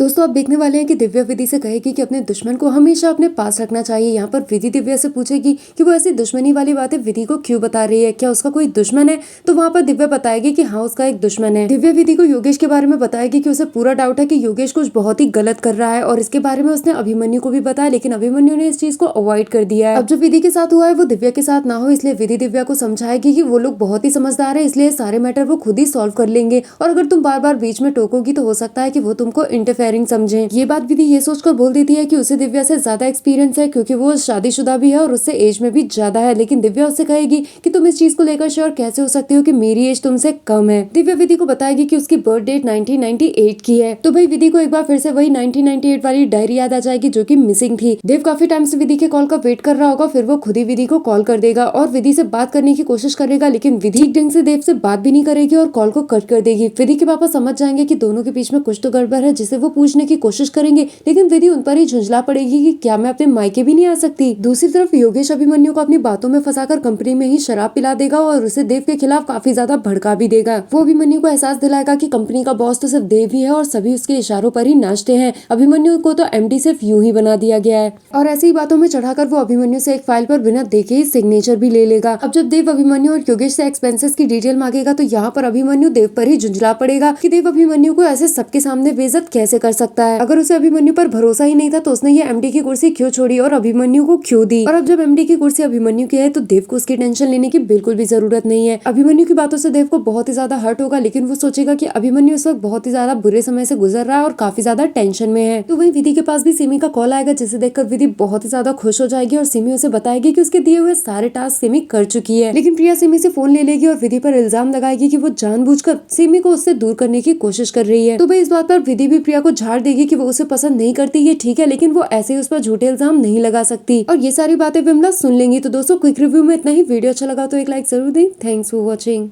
दोस्तों आप देखने वाले हैं कि दिव्या विधि से कहेगी कि अपने दुश्मन को हमेशा अपने पास रखना चाहिए। यहाँ पर विधि दिव्या से पूछेगी कि वो ऐसी दुश्मनी वाली बातें विधि को क्यों बता रही है, क्या उसका कोई दुश्मन है। तो वहाँ पर दिव्या बताएगी कि हाँ उसका एक दुश्मन है। दिव्या विधि को योगेश के बारे में बताएगी कि उसे पूरा डाउट है कि योगेश कुछ बहुत ही गलत कर रहा है और इसके बारे में उसने अभिमन्यु को भी बताया, लेकिन अभिमन्यु ने इस चीज को अवॉइड कर दिया है। अब जो विधि के साथ हुआ है वो दिव्या के साथ ना हो, इसलिए विधि दिव्या को समझाएगी कि वो लोग बहुत ही समझदार है, इसलिए सारे मैटर वो खुद ही सॉल्व कर लेंगे और अगर तुम बार बार बीच में टोकोगी तो हो सकता है कि वो तुमको इंटरफेयरिंग समझे। ये बात विधि ये सोचकर बोल देती है कि उसे दिव्या से ज्यादा एक्सपीरियंस है क्योंकि वो शादीशुदा भी है और उससे एज में भी ज्यादा है, लेकिन दिव्या उससे कहेगी कि तुम इस चीज को लेकर श्योर कैसे हो सकती हो कि मेरी एज तुमसे कम है। दिव्या विधि को बताएगी कि उसकी बर्थ डेट 1998 की है। तो भाई विधि को एक बार फिर से वही 1998 वाली डायरी याद आ जाएगी जो कि मिसिंग थी। देव काफी टाइम से विधि के कॉल का वेट कर रहा होगा, फिर वो खुद ही विधि को कॉल कर देगा और विधि से बात करने की कोशिश करेगा, लेकिन विधि ठीक ढंग से देव से बात भी नहीं करेगी और कॉल को कट कर देगी। विधि के पापा समझ जाएंगे कि दोनों के बीच में कुछ तो गड़बड़ है, जिसे वो पूछने की कोशिश करेंगे, लेकिन विधि उन पर ही झुंझला पड़ेगी कि क्या मैं अपने मायके भी नहीं आ सकती। दूसरी तरफ योगेश अभिमन्यु को अपनी बातों में फंसाकर कंपनी में ही शराब पिला देगा और उसे देव के खिलाफ काफी ज्यादा भड़का भी देगा। वो अभिमन्यु को एहसास दिलाएगा कि कंपनी का बॉस तो सिर्फ देव ही है और सभी उसके इशारों पर ही नाचते हैं। अभिमन्यु को तो एमडी सिर्फ यूं ही बना दिया गया है और ऐसी ही बातों में चढ़ाकर वो अभिमन्यु से एक फाइल पर बिना देखे ही सिग्नेचर भी ले लेगा। अब जब देव अभिमन्यु और योगेश से एक्सपेंसेस की डिटेल मांगेगा तो यहाँ पर अभिमन्यु देव पर ही झुंझला पड़ेगा कि देव अभिमन्यु को ऐसे सबके सामने बेइज्जत कैसे कर सकता है। अगर उसे अभिमन्यु पर भरोसा ही नहीं था तो उसने ये एमडी की कुर्सी क्यों छोड़ी और अभिमन्यु को क्यों दी। और अब जब एमडी की कुर्सी अभिमन्यु की है तो देव को उसकी टेंशन लेने की बिल्कुल भी जरूरत नहीं है। अभिमन्यु की बातों से देव को बहुत ही ज्यादा हर्ट होगा, लेकिन वो सोचेगा कि अभिमन्यु इस वक्त बहुत ही ज्यादा बुरे समय से गुजर रहा है और काफी ज्यादा टेंशन में है। तो वही विधि के पास भी सिमी का कॉल आएगा, जिसे देखकर विधि बहुत ही ज्यादा खुश हो जाएगी और सिमी उसे बताएगी कि उसके दिए हुए सारे टास्क सिमी कर चुकी है। लेकिन प्रिया सिमी से फोन ले लेगी और विधि पर इल्जाम लगाएगी कि वो जानबूझकर सिमी को उससे दूर करने की कोशिश कर रही है। तो भाई इस बात पर विधि भी प्रिया को झाड़ देगी कि वो उसे पसंद नहीं करती, ये ठीक है, लेकिन वो ऐसे ही उस पर झूठे इल्जाम नहीं लगा सकती। और ये सारी बातें विमला सुन लेंगी। तो दोस्तों क्विक रिव्यू में इतना ही। वीडियो अच्छा लगा तो एक लाइक जरूर दें। Thanks for watching.